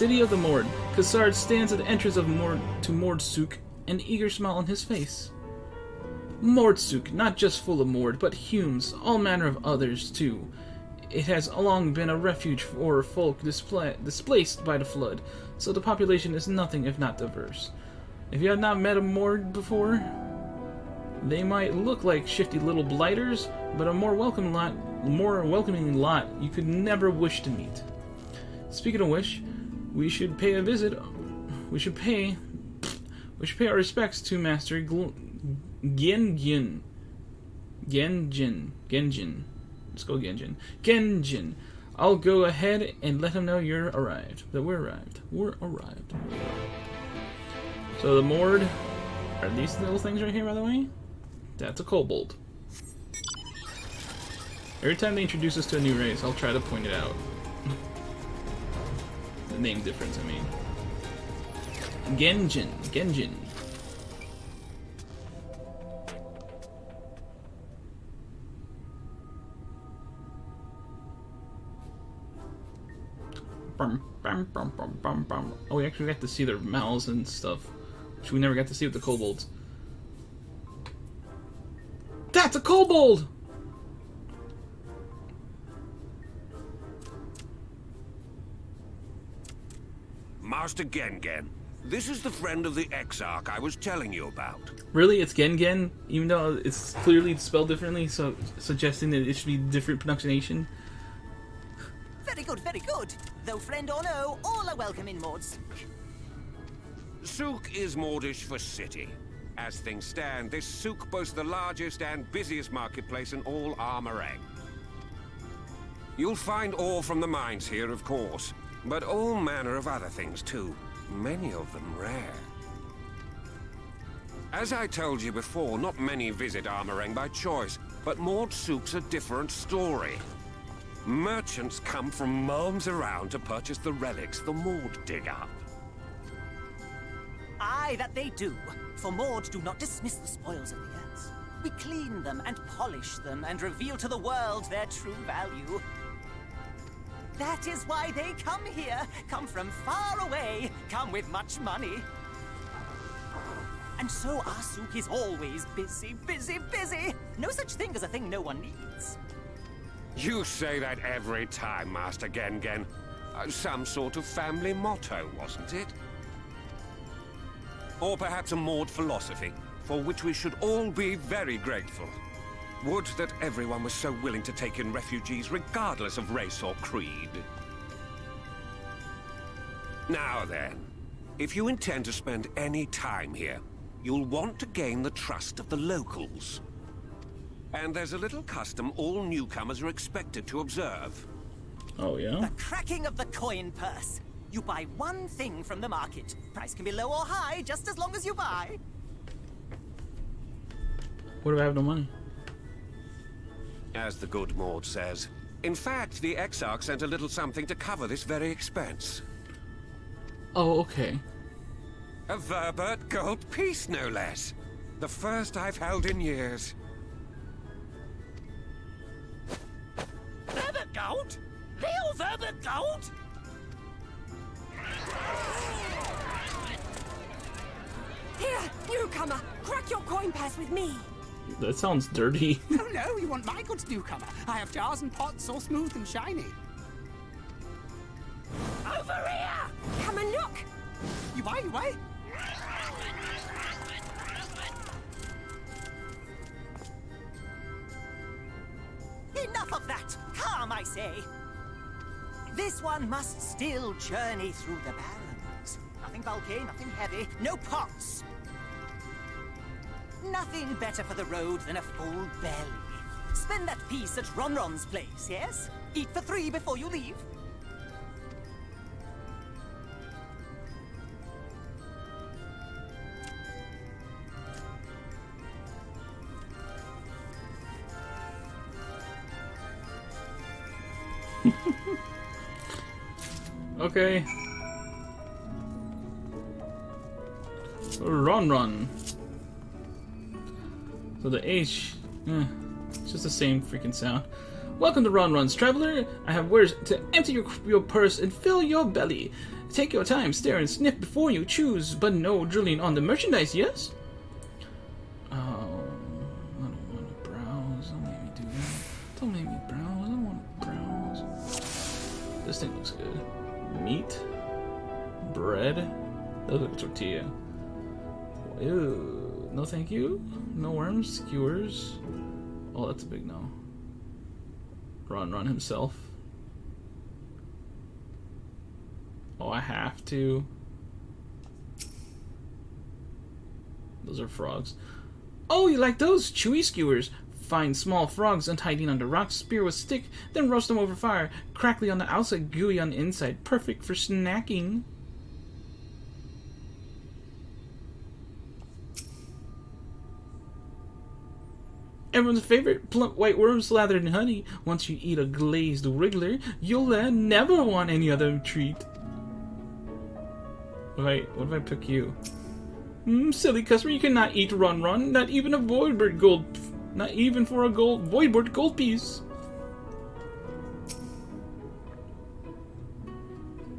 City of the Mord. Kassard stands at the entrance of Mordsuk, an eager smile on his face. Mordsuk, not just full of Mord, but Humes, all manner of others, too. It has long been a refuge for folk displaced by the flood, so the population is nothing if not diverse. If you have not met a Mord before, they might look like shifty little blighters, but a more welcoming lot you could never wish to meet. Speaking of which, we should pay a visit. We should pay our respects to Master Genjin. Let's go Genjin. I'll go ahead and let him know you're arrived. That we're arrived. We're arrived. So the Mord are these little things right here, by the way? That's a kobold. Every time they introduce us to a new race, I'll try to point it out. The name difference, I mean. Genjin. Oh, we actually got to see their mouths and stuff, which we never got to see with the kobolds. That's a kobold! Master Gengen, this is the friend of the Exarch I was telling you about. Really? It's Gengen? Even though it's clearly spelled differently, so suggesting that it should be different pronunciation? Very good, very good. Though friend or no, all are welcome in Mords. Souk is Mordish for city. As things stand, this souk boasts the largest and busiest marketplace in all Armorang. You'll find ore from the mines here, of course, but all manner of other things too, many of them rare. As I told you before, not many visit Armorang by choice, but Mord Souk's a different story. Merchants come from miles around to purchase the relics the Mord dig up. Aye, that they do. For Mord do not dismiss the spoils of the earth. We clean them and polish them and reveal to the world their true value. That is why they come here, come from far away, come with much money. And so our souk is always busy, busy, busy. No such thing as a thing no one needs. You say that every time, Master Gengen. Some sort of family motto, wasn't it? Or perhaps a Mord philosophy, for which we should all be very grateful. Would that everyone was so willing to take in refugees regardless of race or creed. Now then, if you intend to spend any time here, you'll want to gain the trust of the locals. And there's a little custom all newcomers are expected to observe. Oh, yeah? The cracking of the coin purse. You buy one thing from the market. Price can be low or high, just as long as you buy. What if I have no money? As the good Mord says. In fact, the Exarch sent a little something to cover this very expense. Oh, okay. A Verbert gold piece, no less. The first I've held in years. Verbert gold? Real Verbert gold? Here, newcomer, crack your coin purse with me. That sounds dirty. Oh no, you want my goods, newcomer. I have jars and pots all smooth and shiny. Over here! Come and look! You buy? Enough of that! Calm, I say! This one must still journey through the barrens. Nothing bulky, nothing heavy, no pots. Nothing better for the road than a full belly. Spend that piece at Ronron's place, yes? Eat for 3 before you leave. Okay. Run. So the H, it's just the same freaking sound. Welcome to Run's traveler. I have wares to empty your purse and fill your belly. Take your time, stare and sniff before you choose, but no drilling on the merchandise, yes? I don't want to browse. Don't make me do that. Don't make me browse. I don't want to browse. This thing looks good. Meat. Bread. That looks like a tortilla. Ew. No thank you. No worms. Skewers. Oh, that's a big no. Run himself. Oh, I have to. Those are frogs. Oh, you like those? Chewy skewers. Find small frogs unhiding under rocks, spear with stick, then roast them over fire. Crackly on the outside, gooey on the inside. Perfect for snacking. Everyone's favorite plump white worm slathered in honey. Once you eat a glazed wriggler, you'll never want any other treat. Wait, what if I pick you? Silly customer, you cannot eat Run. Not even a voidbird gold. Not even for a voidbird gold piece.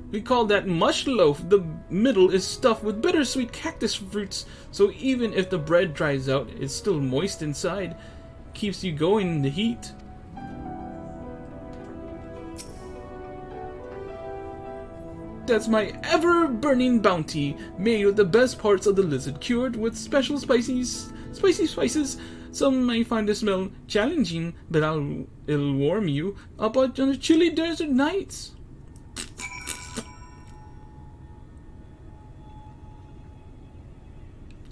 We call that mush loaf. The middle is stuffed with bittersweet cactus fruits, so even if the bread dries out, it's still moist inside. Keeps you going in the heat. That's my ever-burning bounty, made with the best parts of the lizard, cured with special spicy spices. Some may find the smell challenging, but it'll warm you up on the chilly desert nights.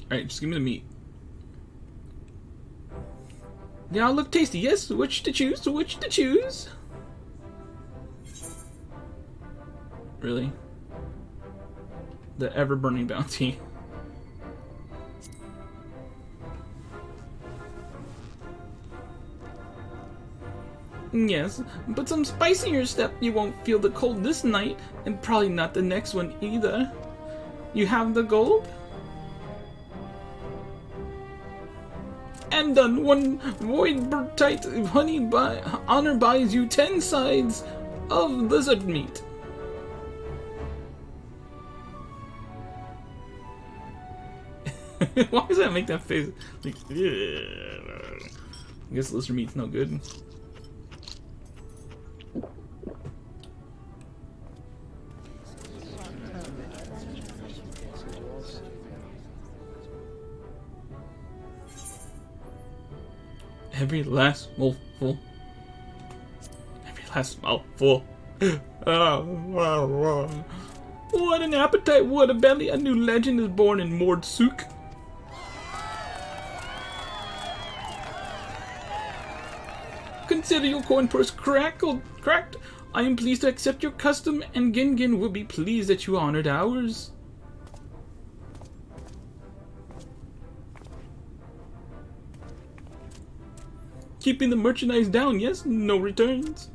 Alright, just give me the meat. They all look tasty, yes? Which to choose? Which to choose? Really? The ever-burning bounty. Yes, but some spicier stuff. You won't feel the cold this night, and probably not the next one either. You have the gold? And done. One void tight honey honor buys you 10 sides of lizard meat. Why does that make that face? Like, I guess lizard meat's no good. Every last mouthful. Every last mouthful. What an appetite, what a belly. A new legend is born in Mordsuk. Consider your coin purse cracked. I am pleased to accept your custom, and Gingin will be pleased that you honored ours. Keeping the merchandise down, yes? No returns.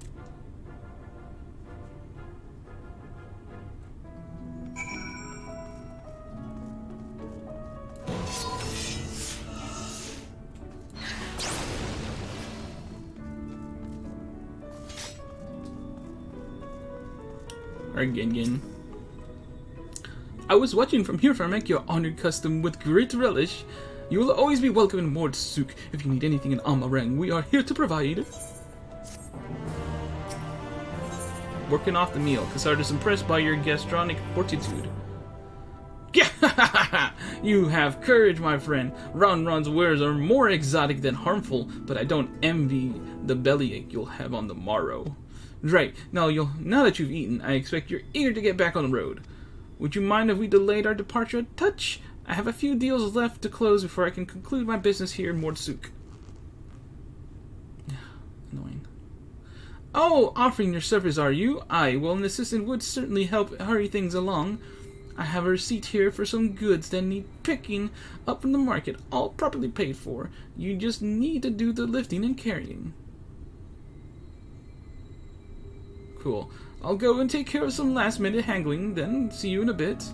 Alright, Gingin. I was watching from here, Firemac, your honored custom with great relish. You will always be welcome in Mordsuk. If you need anything in Amarang, we are here to provide. Working off the meal. Cassard is impressed by your gastronomic fortitude. You have courage, my friend. Ron's wares are more exotic than harmful, but I don't envy the bellyache you'll have on the morrow. Right, now that you've eaten, I expect you're eager to get back on the road. Would you mind if we delayed our departure a touch? I have a few deals left to close before I can conclude my business here in Mordsuk. Annoying. Oh, offering your service, are you? Aye, well, an assistant would certainly help hurry things along. I have a receipt here for some goods that need picking up from the market, all properly paid for. You just need to do the lifting and carrying. Cool. I'll go and take care of some last-minute haggling, then see you in a bit.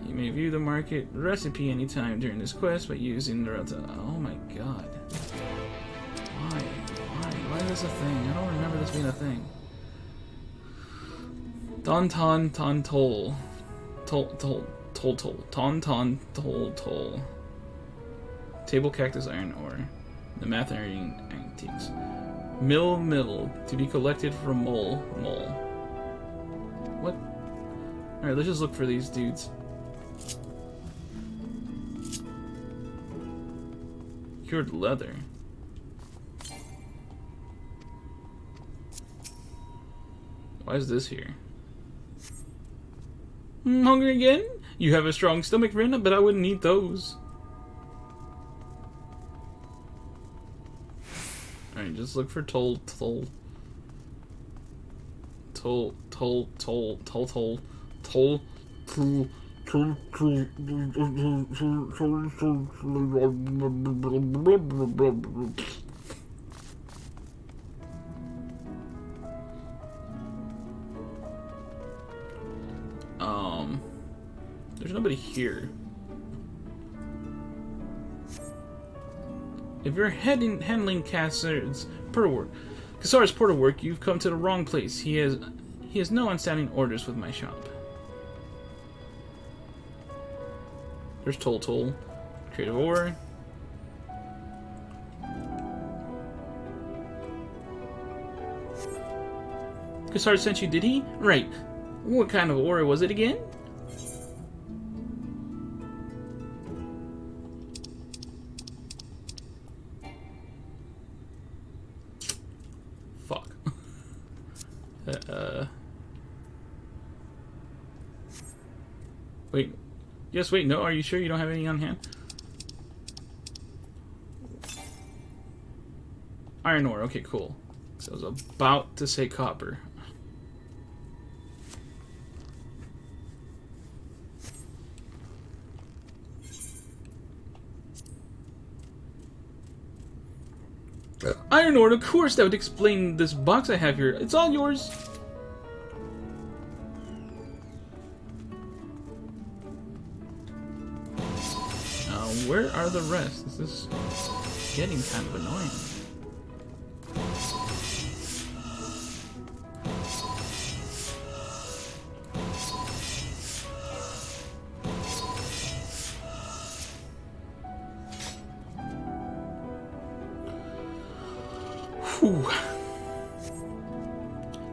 You may view the market recipe anytime during this quest by using the... Oh my god. Why? Why is this a thing? I don't remember this being a thing. Ton ton ton toll. Toll toll toll toll. Ton ton toll toll. Table cactus iron ore. The math iron antiques. Mill to be collected from mole. What? Alright, let's just look for these dudes. Cured leather. Why is this here? Hungry again? You have a strong stomach, friend, but I wouldn't eat those. Alright, just look for toll. There's nobody here. If you're handling Kassar's porter work, you've come to the wrong place. He has no outstanding orders with my shop. There's Toll. Creative ore. Kassar sent you, did he? Right. What kind of ore was it again? Fuck. Wait. Yes, wait, no, are you sure you don't have any on hand? Iron ore, okay, cool. So I was about to say copper. Iron ore, of course, that would explain this box I have here. It's all yours. Where are the rest? This is getting kind of annoying. Whew.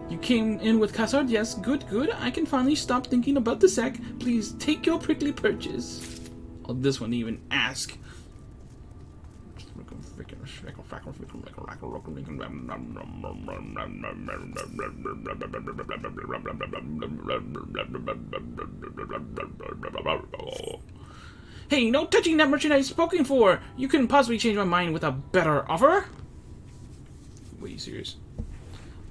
You came in with Kassar? Yes, good. I can finally stop thinking about the sack. Please take your prickly purchase. Oh, this one even ask. Hey, no touching that merchandise spoken for! You couldn't possibly change my mind with a better offer? Wait, you serious?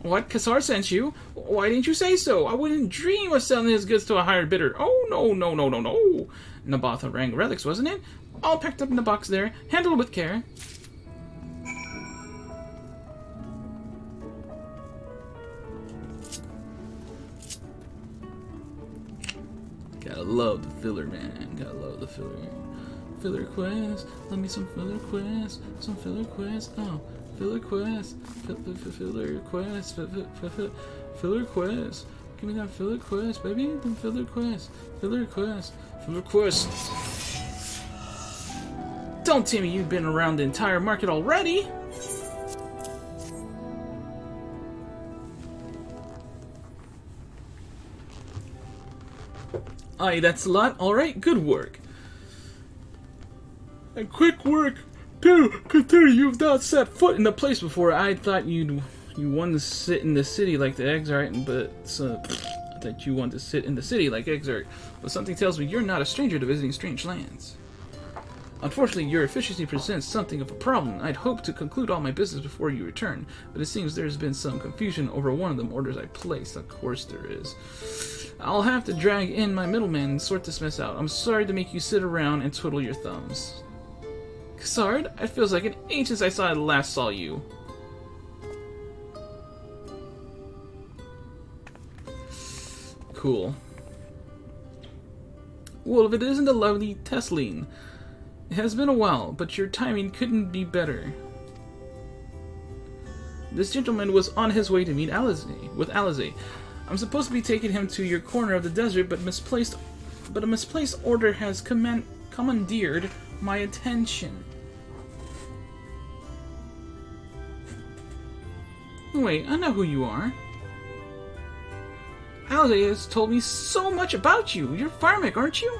What? Kassar sent you? Why didn't you say so? I wouldn't dream of selling his goods to a higher bidder. Oh, no. Nabatha rang relics, wasn't it? All packed up in the box there. Handled with care. Gotta love the filler, man. Gotta love the filler. Filler quest. Let me some filler quest. Some filler quest. Oh. Filler quest. Filler quest. Filler quest. Give me that filler quest, baby. Filler quest. Filler quest. Filler quest. Don't tell me you've been around the entire market already. Aye, that's a lot. Alright, good work. And quick work, too. Consider you've not set foot in the place before. I thought you wanted to sit in the city like the Exarch, but that you want to sit in the city like Exarch. But something tells me you're not a stranger to visiting strange lands. Unfortunately, your efficiency presents something of a problem. I'd hoped to conclude all my business before you return, but it seems there's been some confusion over one of the orders I placed. Of course there is. I'll have to drag in my middleman and sort this mess out. I'm sorry to make you sit around and twiddle your thumbs. Kassar, it feels like an age since I last saw you. Cool. Well, if it isn't the lovely Tesleen. It has been a while, but your timing couldn't be better. This gentleman was on his way to meet Alisaie. I'm supposed to be taking him to your corner of the desert, but a misplaced order has commandeered my attention. Wait, I know who you are. Alisaie has told me so much about you. You're Firemac, aren't you?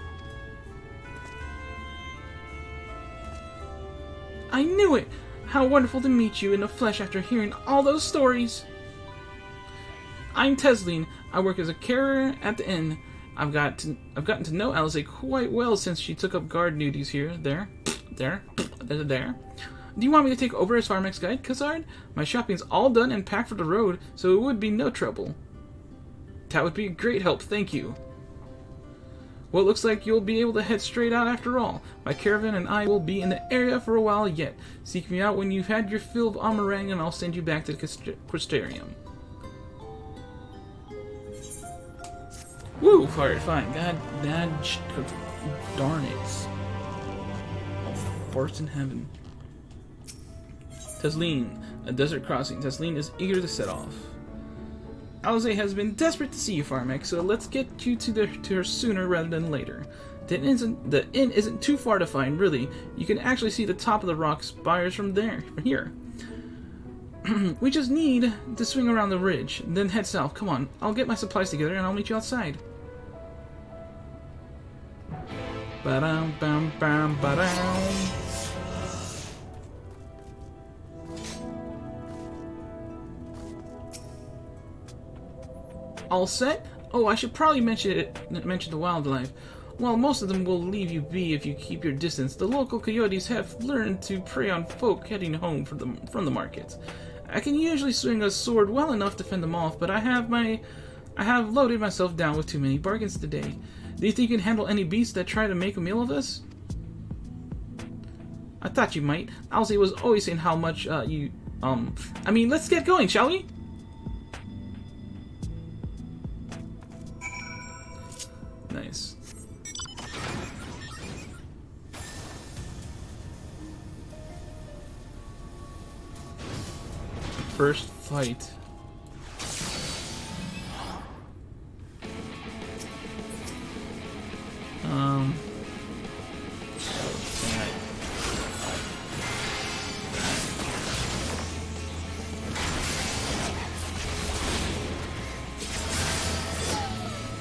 I knew it! How wonderful to meet you in the flesh after hearing all those stories. I'm Tesleen. I work as a carer at the inn. I've gotten to know Alisaie quite well since she took up guard duties here. There. Do you want me to take over as Firemac's guide, Khazard? My shopping's all done and packed for the road, so it would be no trouble. That would be a great help, thank you. Well, it looks like you'll be able to head straight out after all. My caravan and I will be in the area for a while yet. Seek me out when you've had your fill of Amarang and I'll send you back to the Crystarium. Woo! Fine. God darn it. Force in heaven. Tesleen, a desert crossing. Tesleen is eager to set off. Alisaie has been desperate to see you, Firemac, so let's get you to her sooner rather than later. The inn isn't too far to find, really. You can actually see the top of the rock spires from here. We just need to swing around the ridge, then head south. Come on, I'll get my supplies together and I'll meet you outside. Ba-dum, bam, bam, ba-dum. All set? Oh, I should probably mention the wildlife. While most of them will leave you be if you keep your distance, the local coyotes have learned to prey on folk heading home from the markets. I can usually swing a sword well enough to fend them off, but I have loaded myself down with too many bargains today. Do you think you can handle any beasts that try to make a meal of us? I thought you might. Alisaie was always saying how much I mean, let's get going, shall we? Nice. First fight.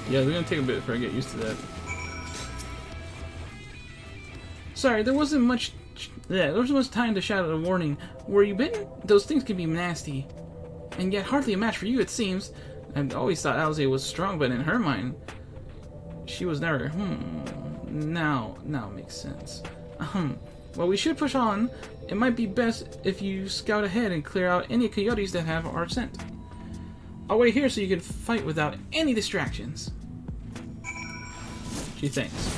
Yeah, we're gonna take a bit before I get used to that. Sorry, there wasn't much time to shout out a warning. Were you bitten? Those things can be nasty. And yet hardly a match for you, it seems. I'd always thought Alisaie was strong, but in her mind, she was never. Now it makes sense. Well, we should push on. It might be best if you scout ahead and clear out any coyotes that have our scent. I'll wait here so you can fight without any distractions. Gee, thanks.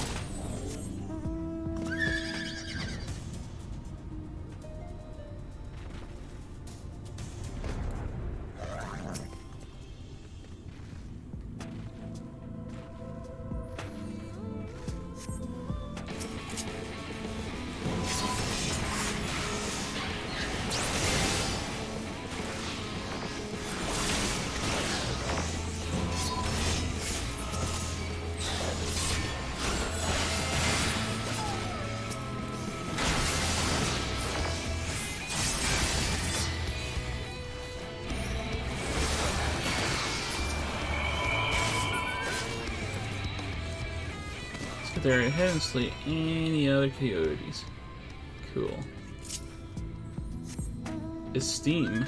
There ahead and slay any other coyotes. Cool. Esteem.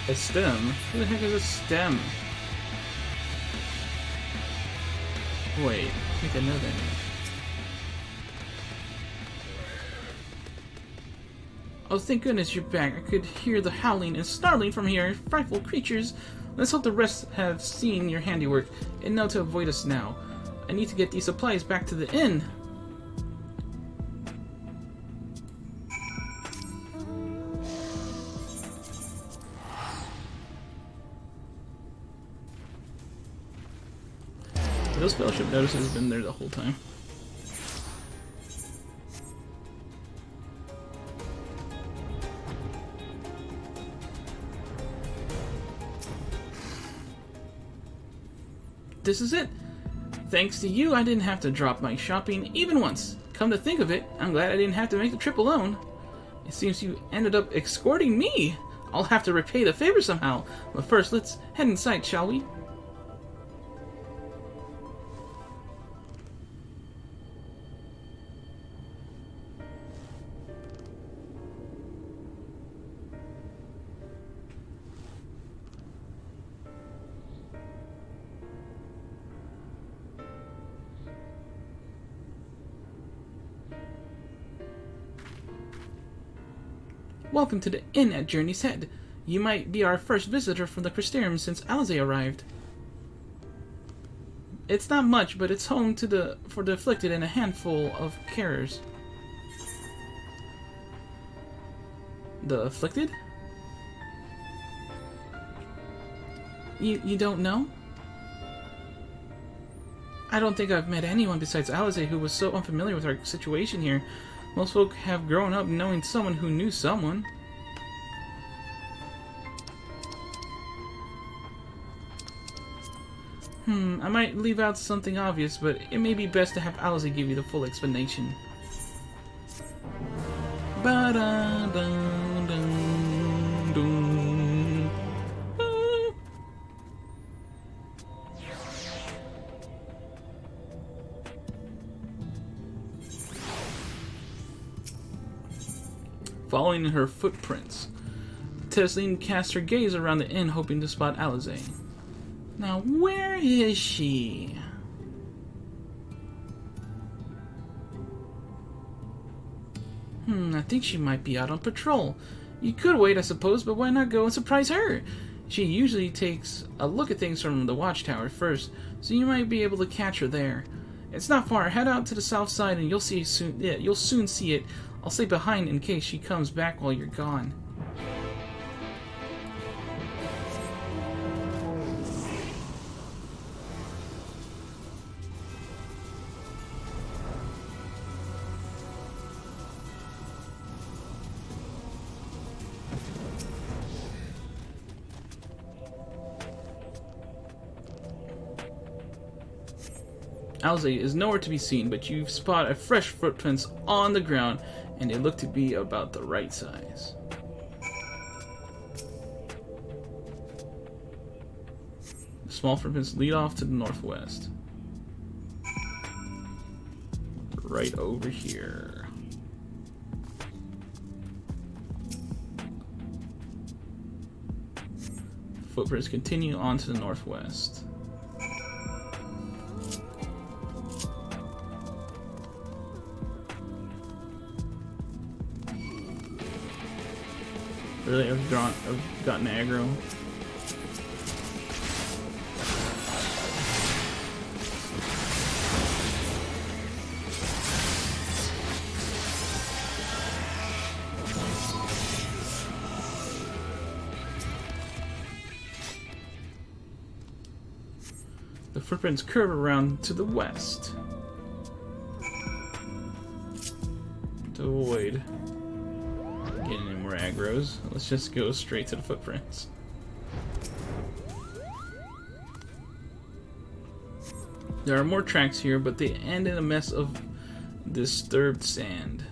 A stem? Who the heck is a stem? Wait, I think I know that name. Oh, thank goodness you're back. I could hear the howling and snarling from here. Frightful creatures. Let's hope the rest have seen your handiwork and know to avoid us now. I need to get these supplies back to the inn. Those fellowship notices have been there the whole time. this is it. Thanks to you, I didn't have to drop my shopping even once. Come to think of it, I'm glad I didn't have to make the trip alone. It seems you ended up escorting me. I'll have to repay the favor somehow. But first, let's head inside, shall we? Welcome to the inn at Journey's Head. You might be our first visitor from the Crystarium since Alisaie arrived. It's not much, but it's home to for the afflicted and a handful of carers. The afflicted? You don't know? I don't think I've met anyone besides Alisaie who was so unfamiliar with our situation here. Most folk have grown up knowing someone who knew someone. I might leave out something obvious, but it may be best to have Alisaie give you the full explanation. Ba-da-dum-dum-dum. Following in her footprints, Tesleen cast her gaze around the inn, hoping to spot Alisaie. Now, where is she? I think she might be out on patrol. You could wait, I suppose, but why not go and surprise her? She usually takes a look at things from the watchtower first, so you might be able to catch her there. It's not far. Head out to the south side and you'll see soon. Yeah, you'll soon see it. I'll stay behind in case she comes back while you're gone. Alisaie is nowhere to be seen, but you spot a fresh footprints on the ground, and they look to be about the right size. The small footprints lead off to the northwest. Right over here. Footprints continue on to the northwest. Really, I've gotten aggro. The footprints curve around to the west to avoid getting any more aggros. Let's just go straight to the footprints. There are more tracks here, but they end in a mess of disturbed sand.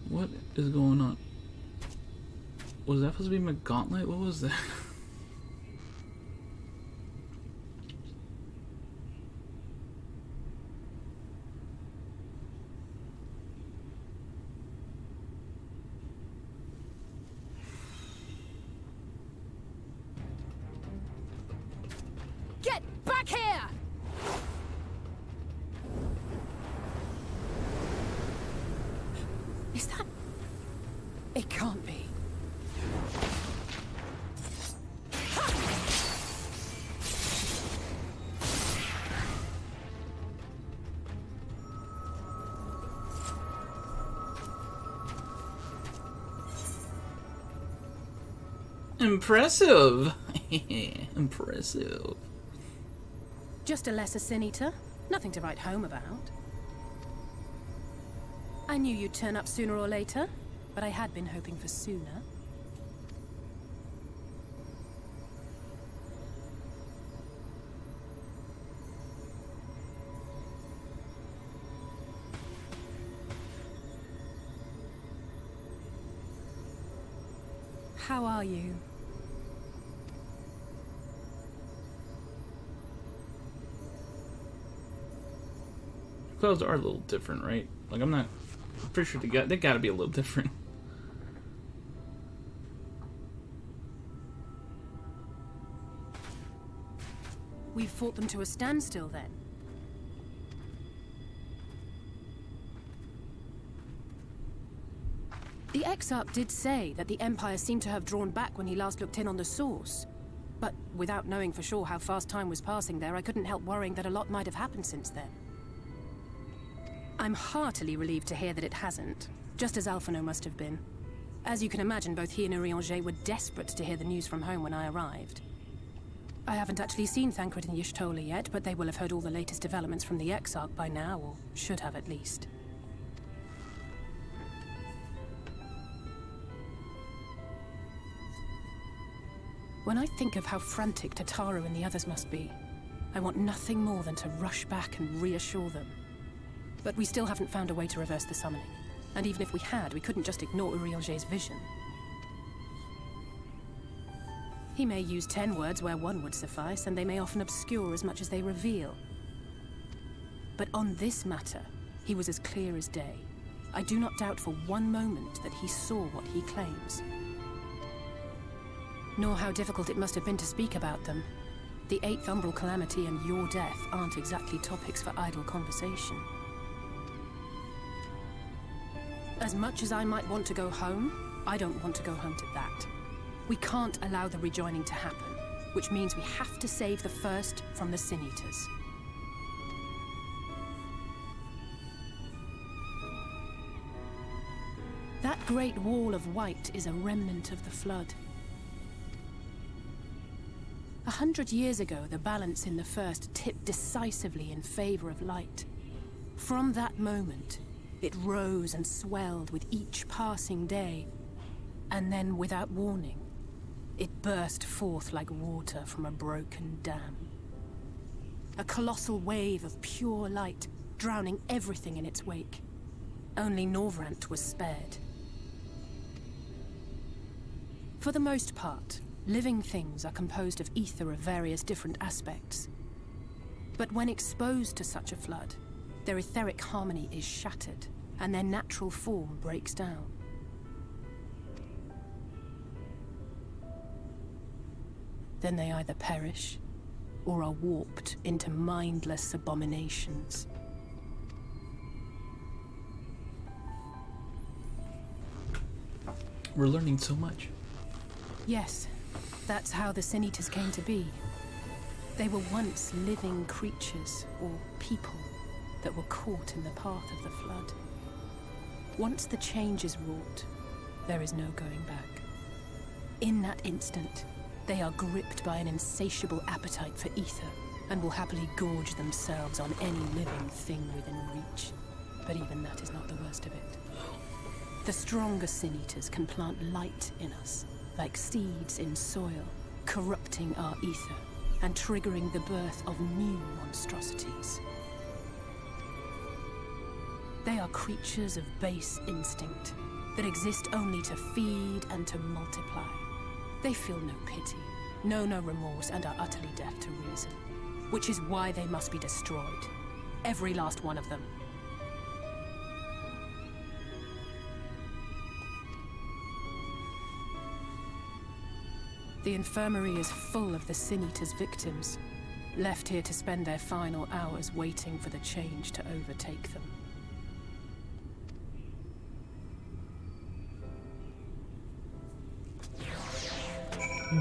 What is going on? Was that supposed to be my gauntlet? What was that? Get back here! Is that... It can't be. Impressive! Impressive. Just a lesser sin eater. Nothing to write home about. I knew you'd turn up sooner or later, but I had been hoping for sooner. How are you? Clothes are a little different, right? Like, I'm pretty sure they gotta be a little different. We fought them to a standstill then. The XIV did say that the Empire seemed to have drawn back when he last looked in on the source. But without knowing for sure how fast time was passing there, I couldn't help worrying that a lot might have happened since then. I'm heartily relieved to hear that it hasn't, just as Alphino must have been. As you can imagine, both he and Urianger were desperate to hear the news from home when I arrived. I haven't actually seen Thancred and Y'shtola yet, but they will have heard all the latest developments from the Exarch by now, or should have at least. When I think of how frantic Tataru and the others must be, I want nothing more than to rush back and reassure them. But we still haven't found a way to reverse the summoning. And even if we had, we couldn't just ignore Urianger's vision. He may use 10 words where one would suffice, and they may often obscure as much as they reveal. But on this matter, he was as clear as day. I do not doubt for one moment that he saw what he claims. Nor how difficult it must have been to speak about them. The 8th Umbral Calamity and your death aren't exactly topics for idle conversation. As much as I might want to go home, I don't want to go home to that. We can't allow the rejoining to happen, which means we have to save the first from the Sin Eaters. That great wall of white is a remnant of the Flood. 100 years ago, the balance in the First tipped decisively in favor of light. From that moment, it rose and swelled with each passing day, and then, without warning, it burst forth like water from a broken dam. A colossal wave of pure light, drowning everything in its wake. Only Norvrant was spared. For the most part, living things are composed of ether of various different aspects. But when exposed to such a flood, their etheric harmony is shattered, and their natural form breaks down. Then they either perish, or are warped into mindless abominations. We're learning so much. Yes, that's how the Sin Eaters came to be. They were once living creatures, or people, that were caught in the path of the Flood. Once the change is wrought, there is no going back. In that instant, they are gripped by an insatiable appetite for ether, and will happily gorge themselves on any living thing within reach. But even that is not the worst of it. The stronger Sin Eaters can plant light in us, like seeds in soil, corrupting our ether, and triggering the birth of new monstrosities. They are creatures of base instinct, that exist only to feed and to multiply. They feel no pity, know no remorse, and are utterly deaf to reason. Which is why they must be destroyed. Every last one of them. The infirmary is full of the Sin Eaters' victims, left here to spend their final hours waiting for the change to overtake them.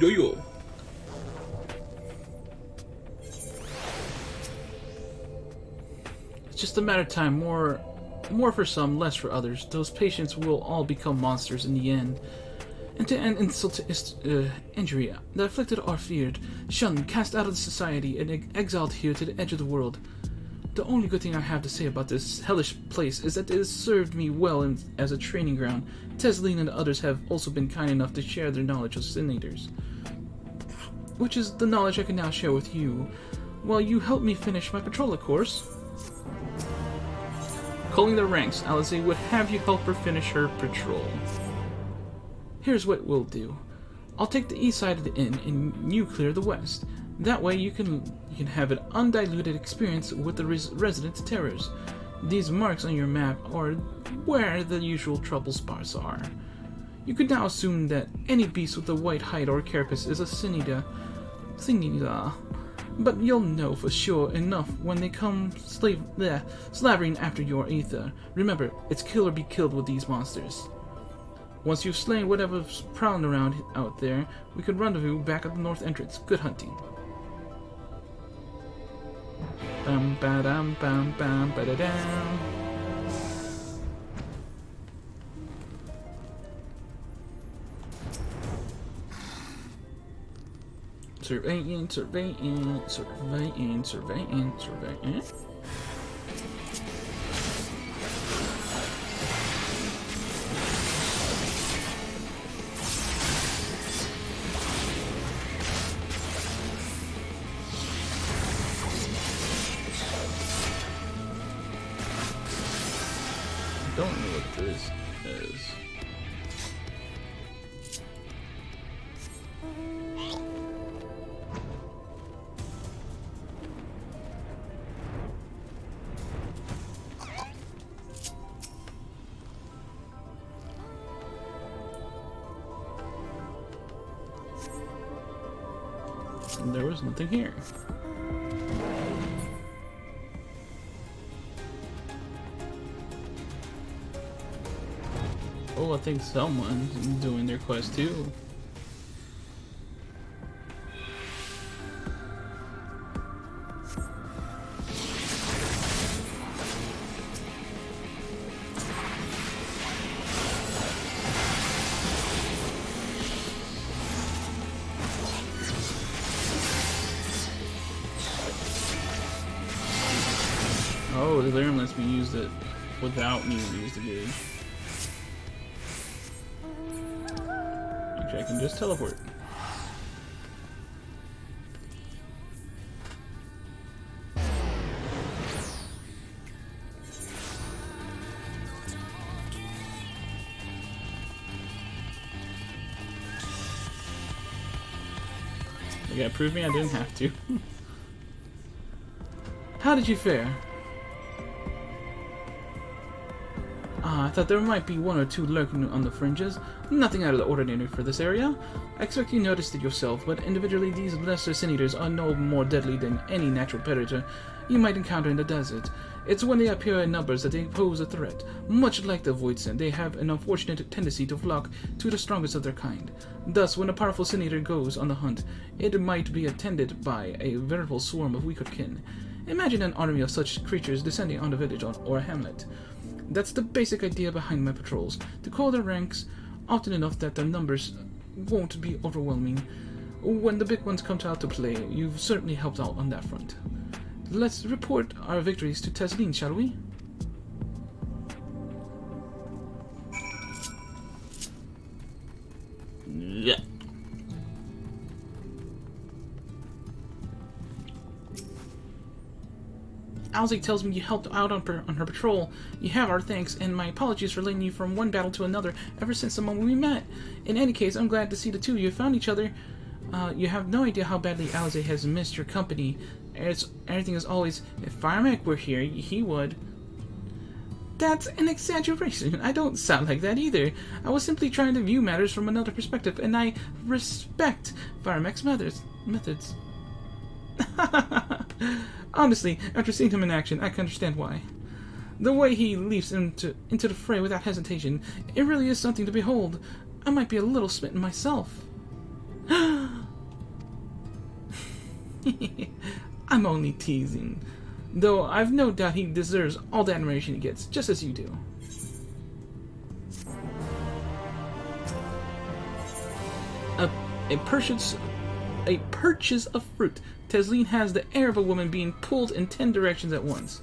Yo-yo. It's just a matter of time. More for some, less for others. Those patients will all become monsters in the end. And to end insult to injury, the afflicted are feared, shunned, cast out of the society, and exiled here to the edge of the world. The only good thing I have to say about this hellish place is that it has served me well as a training ground. Tesleen and others have also been kind enough to share their knowledge of Sin Eaters, which is the knowledge I can now share with you, while you help me finish my patrol, of course. Calling the ranks, Alisaie would have you help her finish her patrol. Here's what we'll do. I'll take the east side of the inn, and you clear the west. That way you can have an undiluted experience with the resident terrors. These marks on your map are where the usual trouble spots are. You could now assume that any beast with a white hide or carapace is a Sinida, but you'll know for sure enough when they come slavering after your ether. Remember, it's kill or be killed with these monsters. Once you've slain whatever's prowling around out there, we could rendezvous back at the north entrance. Good hunting. Bam ba dam bam bam ba da dam. Surveying. Don't know what this is. And there was nothing here. Oh, I think someone's doing their quest too. Oh, the Lyrium lets me use it without needing to use the gauge. Actually, I can just teleport. You gotta prove me I didn't have to. How did you fare? I thought there might be one or two lurking on the fringes. Nothing out of the ordinary for this area. I expect you noticed it yourself, but individually these lesser sin-eaters are no more deadly than any natural predator you might encounter in the desert. It's when they appear in numbers that they pose a threat. Much like the Voidsen, they have an unfortunate tendency to flock to the strongest of their kind. Thus, when a powerful sin-eater goes on the hunt, it might be attended by a veritable swarm of weaker kin. Imagine an army of such creatures descending on a village or a hamlet. That's the basic idea behind my patrols, to call their ranks often enough that their numbers won't be overwhelming. When the big ones come out to play, you've certainly helped out on that front. Let's report our victories to Tesleen, shall we? Yeah. Alisaie tells me you helped out on her patrol. You have our thanks, and my apologies for leading you from one battle to another ever since the moment we met. In any case, I'm glad to see the two of you found each other. You have no idea how badly Alisaie has missed your company. Everything is always, if Firemac were here, he would. That's an exaggeration. I don't sound like that either. I was simply trying to view matters from another perspective, and I respect Firemac's methods. Honestly, after seeing him in action, I can understand why. The way he leaps into the fray without hesitation, it really is something to behold. I might be a little smitten myself. I'm only teasing. Though I've no doubt he deserves all the admiration he gets, just as you do. A purchase of fruit. Tesleen has the air of a woman being pulled in 10 directions at once.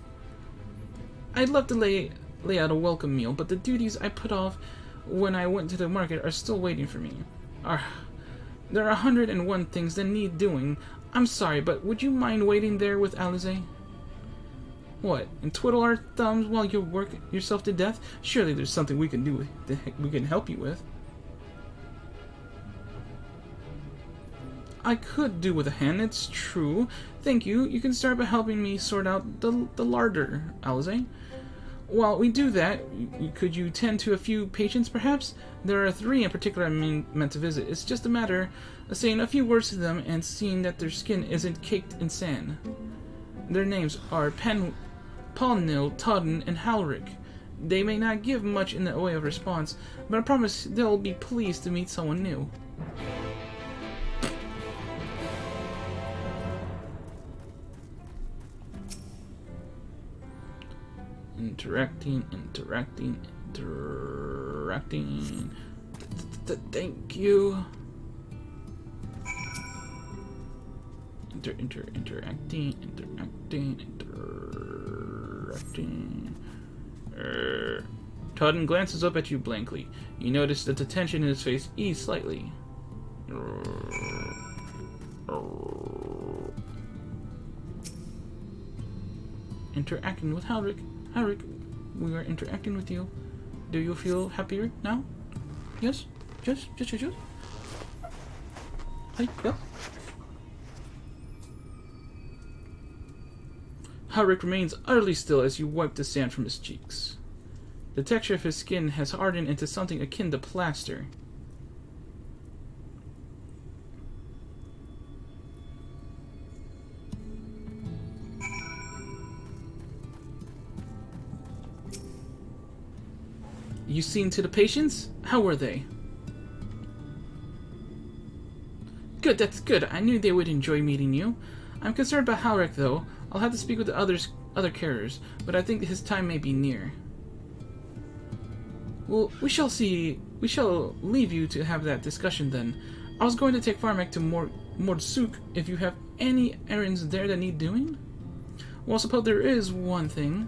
I'd love to lay out a welcome meal, but the duties I put off when I went to the market are still waiting for me. There are 101 things that need doing. I'm sorry, but would you mind waiting there with Alisaie? What, and twiddle our thumbs while you work yourself to death? Surely there's something we can do that we can help you with. I could do with a hand, it's true. Thank you. You can start by helping me sort out the larder, Alisaie. While we do that, could you tend to a few patients, perhaps? There are 3 in particular I'm meant to visit. It's just a matter of saying a few words to them and seeing that their skin isn't caked in sand. Their names are Paulnil, Todden, and Halric. They may not give much in the way of response, but I promise they'll be pleased to meet someone new. Interacting. Thank you. Interacting. Todden glances up at you blankly. You notice that the tension in his face eased slightly. Interacting with Halric. Halric, we are interacting with you. Do you feel happier now? Yes? Yes? Hi, yeah. Halric remains utterly still as you wipe the sand from his cheeks. The texture of his skin has hardened into something akin to plaster. You seen to the patients? How were they? Good, that's good. I knew they would enjoy meeting you. I'm concerned about Halric, though. I'll have to speak with the other carers, but I think his time may be near. Well, we shall see. We shall leave you to have that discussion then. I was going to take Firemac to Mordsuk if you have any errands there that need doing. Well, suppose there is one thing.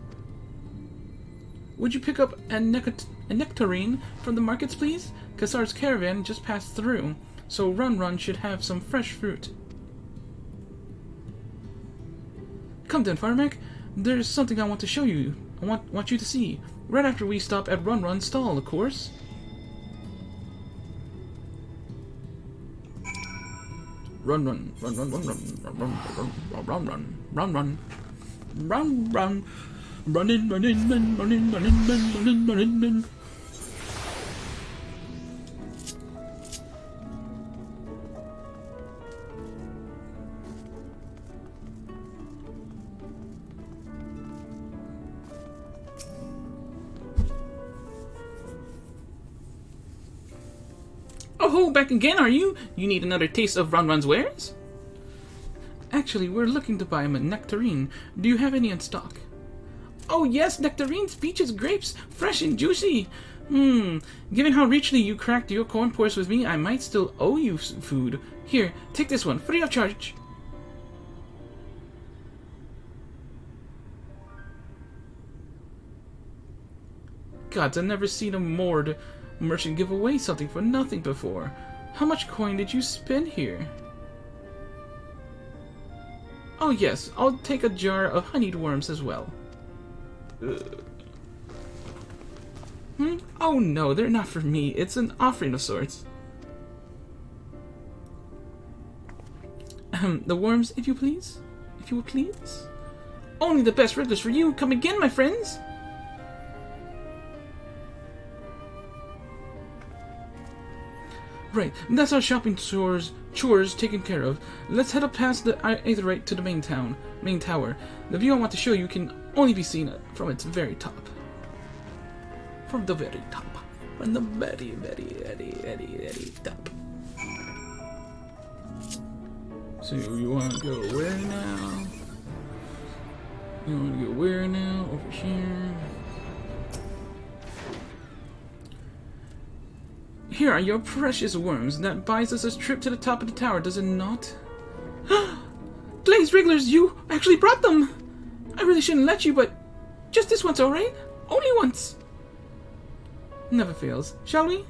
Would you pick up a nectarine from the markets, please? Kassar's caravan just passed through, so Run should have some fresh fruit. Come then, Firemac. There's something I want to show you. I want you to see. Right after we stop at Run's stall, of course. Run. Running. Oh, back again, are you? You need another taste of Run's wares? Actually, we're looking to buy him a nectarine. Do you have any in stock? Oh yes, nectarines, peaches, grapes, fresh and juicy. Given how richly you cracked your corn pores with me, I might still owe you food. Here, take this one, free of charge. Gods, I've never seen a Mord merchant give away something for nothing before. How much coin did you spend here? Oh yes, I'll take a jar of honeyed worms as well. Oh no, they're not for me. It's an offering of sorts. The worms, if you please? If you would please? Only the best regulars for you. Come again, my friends. Right, that's our shopping chores taken care of. Let's head up past the Aetheryte to the main tower. The view I want to show you can only be seen from its very top. From the very top. From the very top. So you want to go where now? You want to go where now? Over here. Here are your precious worms. That buys us a trip to the top of the tower, does it not? Glazed Wrigglers, you actually brought them! I really shouldn't let you, but just this once, alright? Only once! Never fails. Shall we?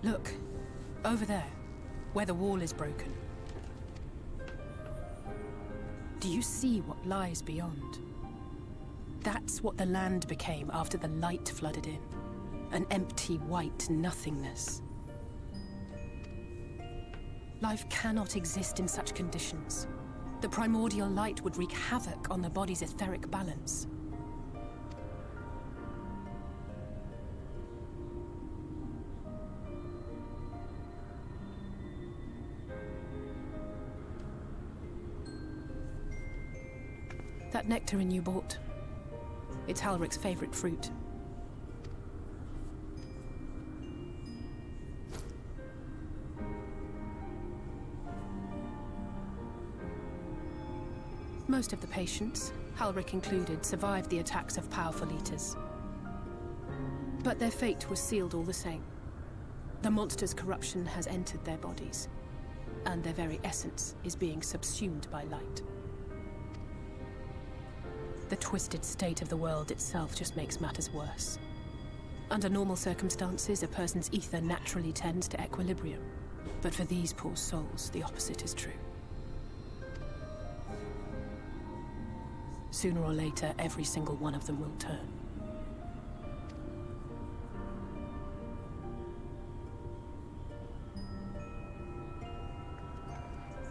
Look, Over there, where the wall is broken. Do you see what lies beyond? That's what the land became after the light flooded in. An empty, white nothingness. Life cannot exist in such conditions. The primordial light would wreak havoc on the body's etheric balance. That nectarine you bought, it's Halric's favorite fruit. Most of the patients, Halric included, survived the attacks of powerful eaters. But their fate was sealed all the same. The monster's corruption has entered their bodies, and their very essence is being subsumed by light. The twisted state of the world itself just makes matters worse. Under normal circumstances, a person's ether naturally tends to equilibrium. But for these poor souls, the opposite is true. Sooner or later, every single one of them will turn.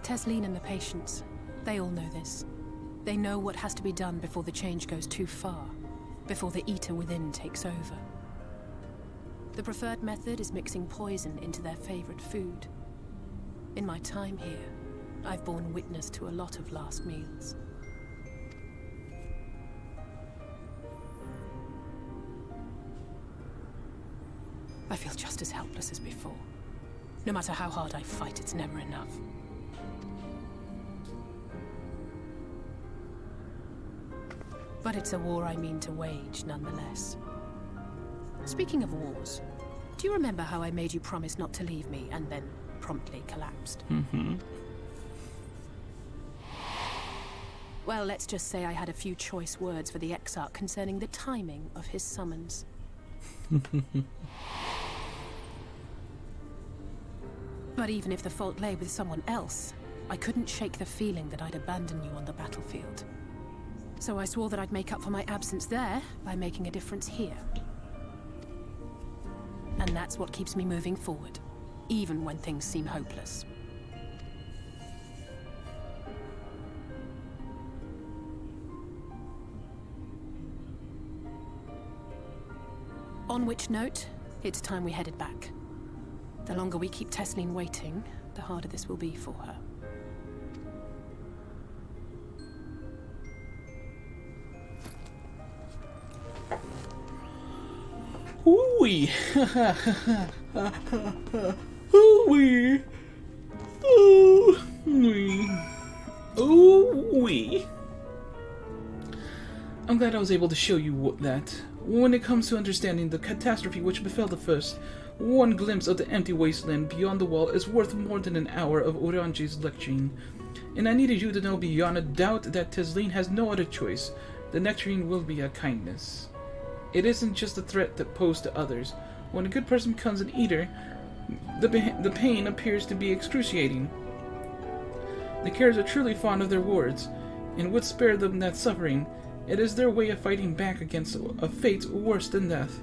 Tesleen and the patients, they all know this. They know what has to be done before the change goes too far, before the eater within takes over. The preferred method is mixing poison into their favorite food. In my time here, I've borne witness to a lot of last meals. I feel just as helpless as before. No matter how hard I fight, it's never enough. But it's a war I mean to wage, nonetheless. Speaking of wars, do you remember how I made you promise not to leave me and then promptly collapsed? Well, let's just say I had a few choice words for the Exarch concerning the timing of his summons. But even if the fault lay with someone else, I couldn't shake the feeling that I'd abandon you on the battlefield. So I swore that I'd make up for my absence there by making a difference here. And that's what keeps me moving forward, even when things seem hopeless. On which note, it's time we headed back. The longer we keep Tesleen waiting, the harder this will be for her. Ooh-wee. Ooh-wee. Ooh-wee. Ooh-wee. I'm glad I was able to show you that. When it comes to understanding the catastrophe which befell the first, one glimpse of the empty wasteland beyond the wall is worth more than an hour of Orange's lecturing. And I needed you to know beyond a doubt that Tesleen has no other choice. The nectarine will be a kindness. It isn't just a threat that posed to others. When a good person becomes an eater, the pain appears to be excruciating. The Cares are truly fond of their wards, and would spare them that suffering. It is their way of fighting back against a fate worse than death.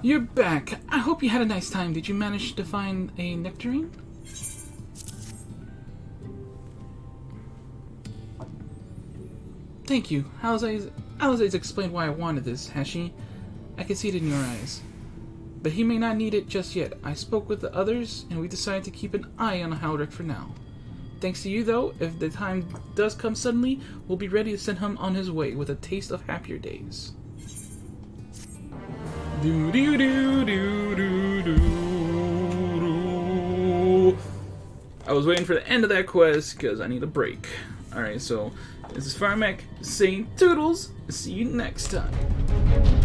You're back. I hope you had a nice time. Did you manage to find a nectarine? Thank you. Alisaie's explained why I wanted this, has she? I can see it in your eyes. But he may not need it just yet. I spoke with the others, and we decided to keep an eye on Halric for now. Thanks to you, though, if the time does come suddenly, we'll be ready to send him on his way with a taste of happier days. Do do do do do do. I was waiting for the end of that quest because I need a break. Alright, so This is Firemac saying toodles. See you next time.